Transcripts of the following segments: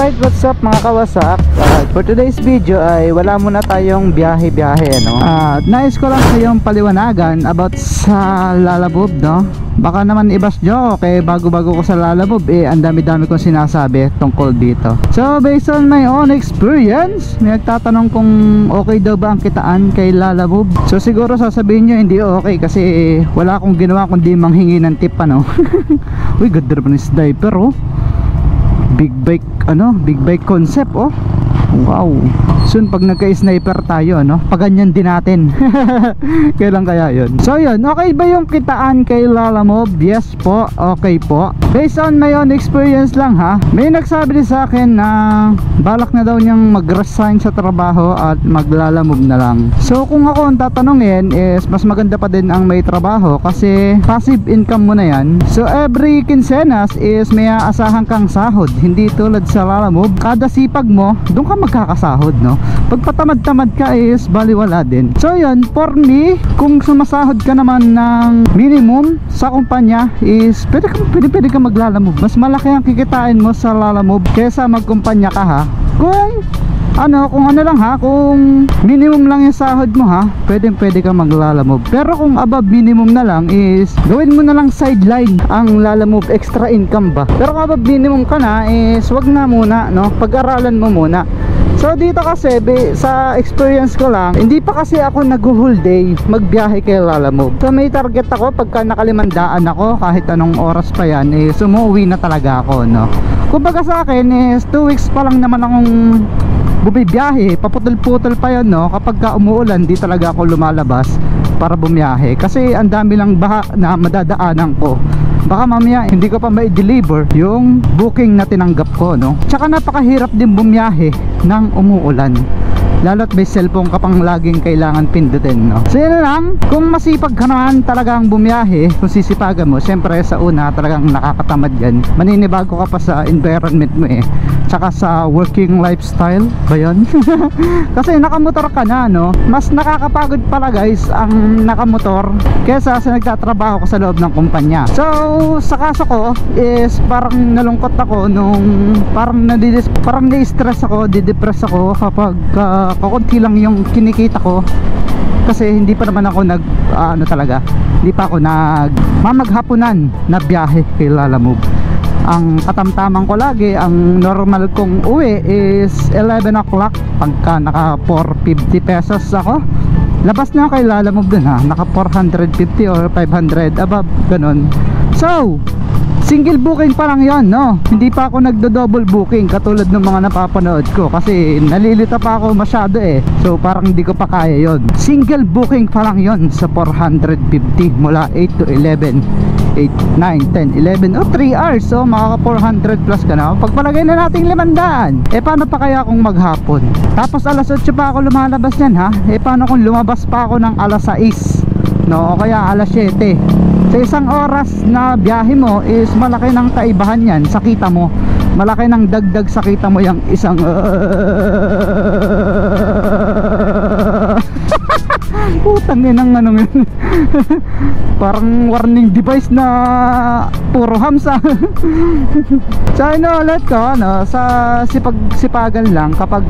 Alright, what's up mga kawasak? For today's video ay wala muna tayong biyahe-biyahe, no? Nais ko lang kayong paliwanagan about sa Lalabog, no? Baka naman ibas nyo, okay, bago-bago ko sa Lalabog, ang dami-dami kong sinasabi tungkol dito. So, based on my own experience, may nagtatanong kung okay daw ba ang kitaan kay Lalabog. So, siguro sasabihin nyo hindi okay kasi wala akong ginawa kundi manghingi ng tip, ano? Uy, ganda naman yung sniper, oh. Big bike concept, oh. Wow. Soon pag nagka-sniper tayo, no, paganyan din natin. Kailan kaya yun? So yun, okay ba yung kitaan kay Lalamove? Yes po, okay po. Based on my own experience lang ha. May nagsabi din sa akin na balak na daw niyang mag-resign sa trabaho at maglalamove na lang. So kung ako ang tatanungin is mas maganda pa din ang may trabaho kasi passive income mo na yan. So every quincenas is may aasahan kang sahod. Hindi tulad sa Lalamove, kada sipag mo doon ka magkakasahod, no? Pag patamad-tamad ka is baliwala din. So yun, for me, kung sumasahod ka naman ng minimum sa kumpanya is pwede ka maglalamove. Mas malaki ang kikitain mo sa Lalamove kesa magkumpanya ka ha. Kung ano lang ha, kung minimum lang yung sahod mo ha, pwede ka maglalamove. Pero kung above minimum na lang is gawin mo na lang sideline ang Lalamove, extra income ba. Pero kung above minimum ka na is wag na muna, no? Pag-aralan mo muna. So dito kasi sa experience ko lang, hindi pa kasi ako nag-whole day magbiyahe kay Lalamove. So may target ako pagka nakalimandaan ako, kahit anong oras pa yan is umuwi na talaga ako, no? Kumbaga sa akin is 2 weeks pa lang naman akong bumibiyahe, paputol-putol pa yun, no? Kapag ka umuulan, di talaga ako lumalabas para bumiyahe kasi ang dami lang baha na madadaanan ko. Baka mamaya hindi ko pa ma-deliver yung booking na tinanggap ko, no? Tsaka napakahirap din bumiyahe ng umuulan, lalo't may cellphone ka pang laging kailangan pindutin, no? So yun lang, kung masipag ka naman talagang bumiyahe, kung sisipagan mo, syempre sa una talagang nakakatamad yan, maninibago ka pa sa environment mo tsaka sa working lifestyle ba yun? Kasi nakamotor ka na, no? Mas nakakapagod pala guys ang nakamotor kesa sa nagtatrabaho ko sa loob ng kumpanya. So sa kaso ko is parang nalungkot ako nung parang na-stress ako, didepress ako kapag kakunti lang yung kinikita ko kasi hindi pa naman ako hindi pa ako mamaghapunan na biyahe kay Lalamove. Ang katamtaman ko lagi, ang normal kong uwi is 11 o'clock pagka naka 450 pesos ako. Labas na kay Lalamove dun ha, naka 450 or 500 above, ganun. So single booking pa lang yon, no? Hindi pa ako nagdo-double booking katulad ng mga napapanood ko kasi nalilita pa ako masyado so parang hindi ko pa kaya yon. Single booking pa lang yon sa 450 mula 8 to 11, 8, 9, 10, 11 o 3 hours. So makaka 400 plus ka na. Pagpalagay na natin 500, paano pa kaya kung maghapon? Tapos alas 8 pa ako lumalabas yan ha. Paano kung lumabas pa ako ng alas 6, no? O kaya alas 7? Sa isang oras na biyahe mo is malaki ng kaibahan yan sa kita mo. Malaki ng dagdag sa kita mo yung isang putang inang ano yun. Parang warning device na puro hamsa. So ulit ko, no, sa sipagan lang kapag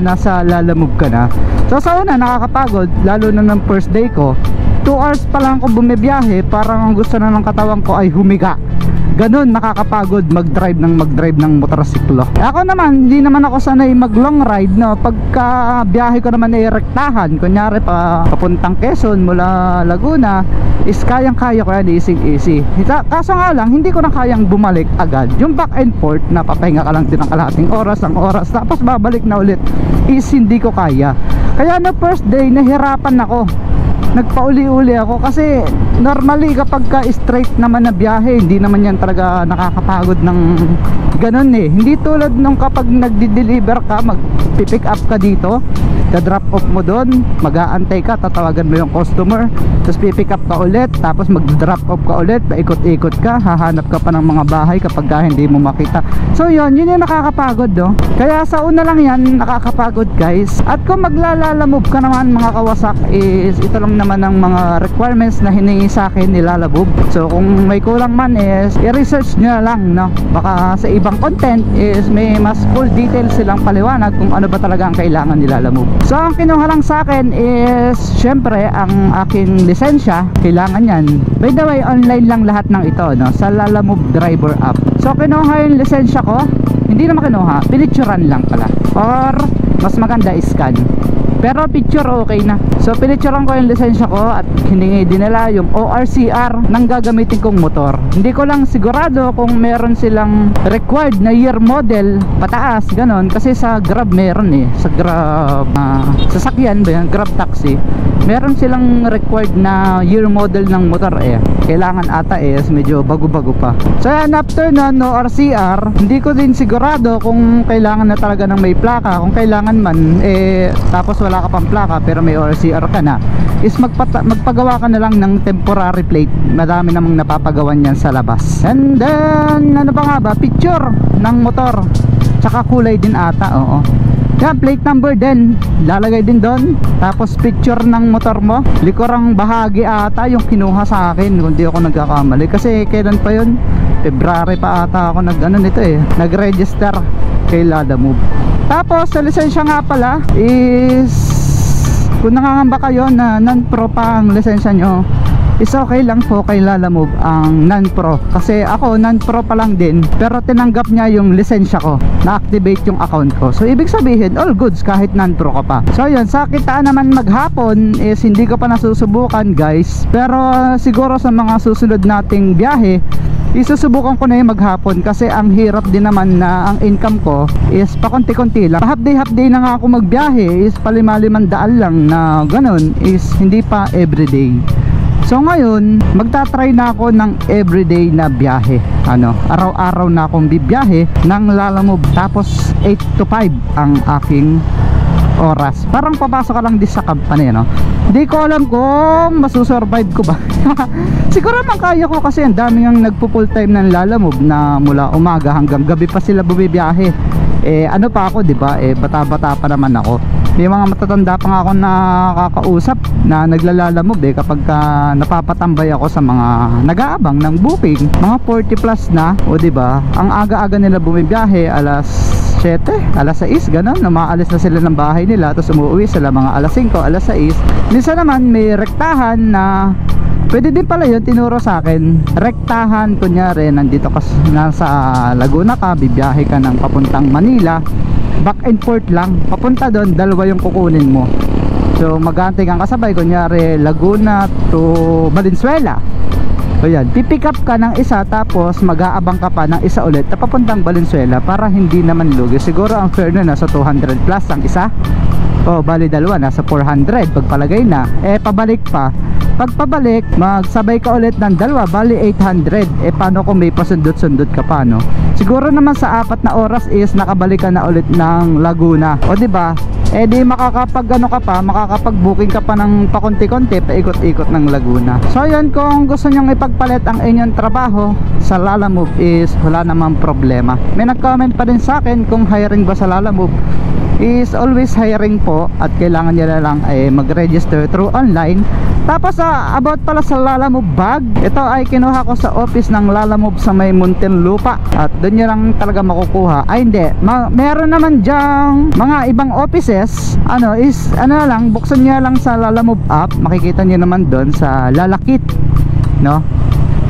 nasa Lalamove ka na. So sa una nakakapagod, lalo na ng first day ko. 2 hours pa lang ako bumibiyahe, parang ang gusto na ng katawan ko ay humiga. Ganun nakakapagod mag-drive ng motorsiklo. Ako naman, hindi naman ako sanay mag long ride, no. Pagka biyahe ko naman ay rektahan, kunyari papuntang Quezon mula Laguna is kayang-kaya ko yan, easy. Kaso nga lang, hindi ko na kayang bumalik agad. Yung back and forth, napapahinga ka lang din ng kalahating oras, tapos babalik na ulit is hindi ko kaya. Kaya na first day nahirapan ako, nagpauli-uli ako kasi normally kapag ka straight naman na biyahe, hindi naman yan talaga nakakapagod ng ganun hindi tulad nung kapag nagdi-deliver ka, mag-pick up ka dito, da-drop off mo doon, mag-aantay ka, tatawagan mo yung customer, tapos pipick up ka ulit, tapos mag-drop off ka ulit, paikot-ikot ka, hahanap ka pa ng mga bahay kapag ka hindi mo makita. So yun yung nakakapagod, no? Kaya sa una lang yan nakakapagod guys. At kung Lalamove ka naman mga kawasak is ito lang naman ang mga requirements na hiningi sa akin ni Lalamove. So kung may kulang man is i-research nyo lang, no? Baka sa iba ibang content is may mas full details silang paliwanag kung ano ba talaga ang kailangan nila Lalamove. So ang kinuha lang sa akin is syempre ang aking lisensya, kailangan yan. By the way, online lang lahat ng ito, no, sa Lalamove driver app. So kinuha yung lisensya ko, hindi naman kinuha, pinicturean lang pala, or mas maganda scan, pero picture okay na. So pinicturean ko yung lisensya ko at hiningi din nila yung ORCR ng gagamitin kong motor. Hindi ko lang sigurado kung meron silang required na year model pataas, ganon, kasi sa Grab meron eh, sa Grab sasakyan ba yan, Grab taxi, meron silang required na year model ng motor eh. Kailangan ata is medyo bago-bago pa. So yan, after na no ORCR, hindi ko din sigurado kung kailangan na talaga ng may plaka. Kung kailangan man eh, tapos wala ka pang plaka pero may ORCR ka na, is magpagawa ka na lang ng temporary plate. Madami namang napapagawan yan sa labas. And then ano pa nga ba, picture ng motor, tsaka kulay din ata, oo. Yan, plate number din lalagay din doon, tapos picture ng motor mo. Likurang bahagi ata yung kinuha sa akin kung di ako nagkakamali, kasi kailan pa yun, February pa ata ako nag-register kay Lalamove. Tapos sa lisensya nga pala is, kung nangangamba kayo na non-pro pa ang lisensya nyo, is okay lang po kay Lalamove ang non-pro. Kasi ako non-pro pa lang din, pero tinanggap niya yung lisensya ko, na-activate yung account ko. So ibig sabihin all goods kahit non-pro ka pa. So yun, sa kitaan naman maghapon is hindi ko pa nasusubukan guys, pero siguro sa mga susunod nating biyahe isusubukan ko na yung maghapon, kasi ang hirap din naman na ang income ko is pakonti-konti lang. Half day na nga ako magbiyahe is palima-limang daan lang na ganun, is hindi pa everyday. So ngayon, magta-try na ako ng everyday na biyahe. Araw-araw na akong bibiyahe ng Lalamove. Tapos 8 to 5 ang aking oras. Parang papasok ka lang din sa company, no? Hindi ko alam kung masusurvive ko ba. Siguro man kaya ko, kasi ang dami ang nagpo-full time ng Lalamove na mula umaga hanggang gabi pa sila bumibiyahe. Ano pa ako, 'di ba? Bata-bata pa naman ako. May mga matatanda pa nga ako nakakausap na naglalalamove kapag napapatambay ako sa mga nag-aabang ng booking, mga 40 plus na, o 'di ba? Ang aga-aga nila bumibiyahe, alas 7, alas 6, ganun, umaalis na sila ng bahay nila, tapos umuwi sila mga alas 5, alas 6. Minsan naman may rektahan na pwede din pala yun, tinuro sa akin. Rektahan, kunyari nandito ka, nasa Laguna ka, bibiyahe ka ng papuntang Manila, back and forth lang, papunta doon, dalawa yung kukunin mo. So mag-aantay kang kasabay, kunyari Laguna to Valenzuela. So yan, pipick up ka ng isa, tapos mag-aabang ka pa ng isa ulit na papuntang Valenzuela, para hindi naman lugi. Siguro ang fare na nasa 200 plus ang isa, o bali dalawa nasa 400 pagpalagay na. Pabalik pa, pagpabalik magsabay ka ulit ng dalawa, bali 800. Paano kung may pasundot-sundot ka pa, no? Siguro naman sa 4 na oras is nakabalik ka na ulit ng Laguna, o diba? Di makakapag makakapag-booking ka pa ng pakonti-konti, paikot-ikot ng Laguna. So yun, kung gusto nyong ipagpalit ang inyong trabaho sa Lalamove is wala namang problema. May nag-comment pa din sa akin kung hiring ba sa Lalamove. Is always hiring po, at kailangan nila lang mag-register through online. Tapos about pala sa Lalamove bag, ito ay kinuha ko sa office ng Lalamove sa may Muntinlupa, at doon nyo lang talaga makukuha. Hindi, meron naman dyang mga ibang offices, lang, buksan nyo lang sa Lalamove app, makikita nyo naman doon sa Lalakit, no?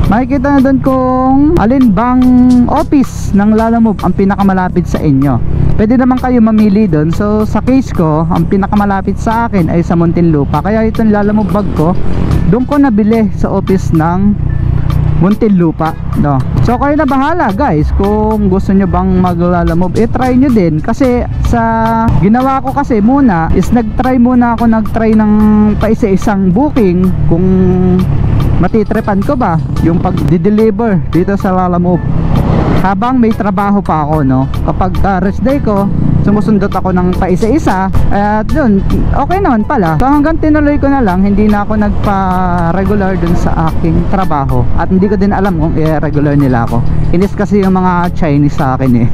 Makikita na doon kung alin bang office ng Lalamove ang pinakamalapit sa inyo. Pwede naman kayo mamili doon. So sa case ko, ang pinakamalapit sa akin ay sa Muntinlupa, kaya itong Lalamove bag ko doon ko nabili, sa office ng Muntinlupa, no? So kayo na bahala guys, kung gusto nyo bang mag-Lalamove, try nyo din. Kasi sa ginawa ko kasi muna is nagtry ng paisa-isang booking, kung matitrepan ko ba yung pag-deliver dito sa Lalamove habang may trabaho pa ako, no? Kapag rest day ko, Sumusundot ako ng paisa-isa. At yun, okay naman pala. So hanggang tinuloy ko na lang, hindi na ako nagpa-regular dun sa aking trabaho. At hindi ko din alam kung i-regular nila ako. Inis kasi yung mga Chinese sa akin eh.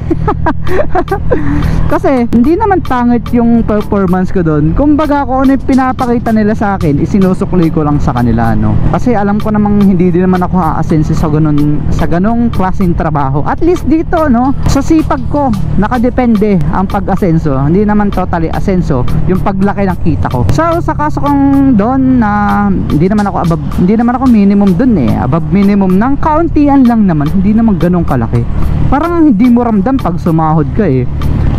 Kasi hindi naman pangit yung performance ko doon. Kumbaga kung ano yung pinapakita nila sa akin, isinusukli ko lang sa kanila, no. Kasi alam ko namang hindi din naman ako aasenso sa ganong klaseng trabaho. At least dito, no, sa sipag ko nakadepende ang pag-asenso. Hindi naman totally asenso yung paglaki ng kita ko. So sa kaso kong doon na hindi naman ako minimum doon eh. Above minimum ng kauntian lang naman. Hindi naman ganong kalaki. Parang hindi mo ramdam pag sumahod ka eh.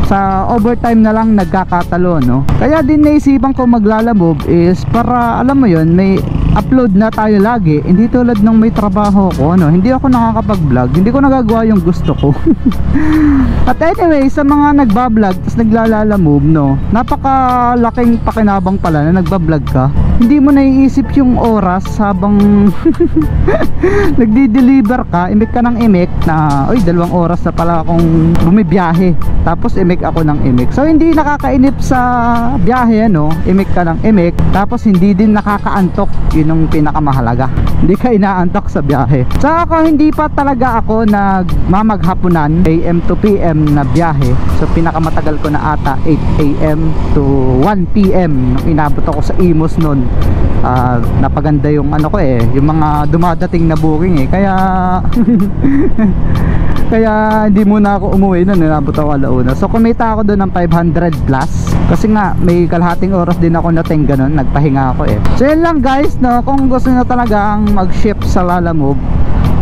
Sa overtime na lang nagkakatalo, no. Kaya din naisipan ko maglalamove is para alam mo yon, may upload na tayo lagi. Hindi tulad ng may trabaho ko, no. Hindi ako nakakapag-vlog, hindi ko nagagawa yung gusto ko. At anyway, sa mga nagba-vlog tapos naglalamove, no, napakalaking pakinabang pala na nagba-vlog ka. Hindi mo naiisip yung oras habang nagdi-deliver ka, imik ka ng imik na, oy, 2 oras na pala akong bumibiyahe. Tapos imik ako ng imik. So hindi nakakainip sa biyahe, ano, imik ka ng imik. Tapos hindi din nakakaantok. Yun yung pinakamahalaga. Hindi ka inaantok sa biyahe. So ako, hindi pa talaga ako nagmamaghapunan AM to PM na biyahe. So pinakamatagal ko na ata 8 AM to 1 PM nung inabot ako sa Imus nun. Napaganda yung ano ko eh, yung mga dumadating na booking eh. Kaya kaya hindi muna ako umuwi nun, inabot ako alauna. So kumita ako doon ng 500 plus. Kasi nga may kalahating oras din ako nating ganun, nagpahinga ako eh. So yun lang guys, no, kung gusto nyo talagang mag-shift sa Lalamove,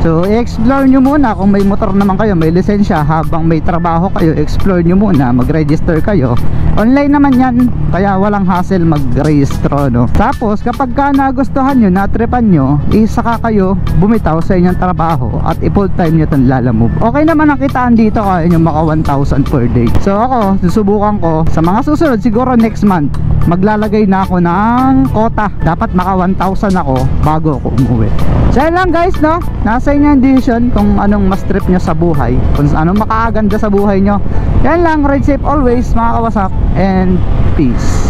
so i-explore nyo muna. Kung may motor naman kayo, may lisensya, habang may trabaho kayo, explore nyo muna, mag-register kayo. Online naman yan, kaya walang hassle mag-registro, no. Tapos kapag ka nagustuhan nyo, natripan nyo, isaka kayo bumitaw sa inyong trabaho at i-full time nyo itong Lalamove. Okay naman ang kitaan dito, kaya nyo maka 1,000 per day. So ako, susubukan ko sa mga susunod, siguro next month maglalagay na ako ng quota. Dapat maka 1,000 ako bago ako umuwi. So yun lang guys, no, nasa inyo yung decision kung anong mas trip nyo sa buhay, kung anong makakaganda sa buhay nyo. Yan lang, ride safe always mga kawasak, and peace.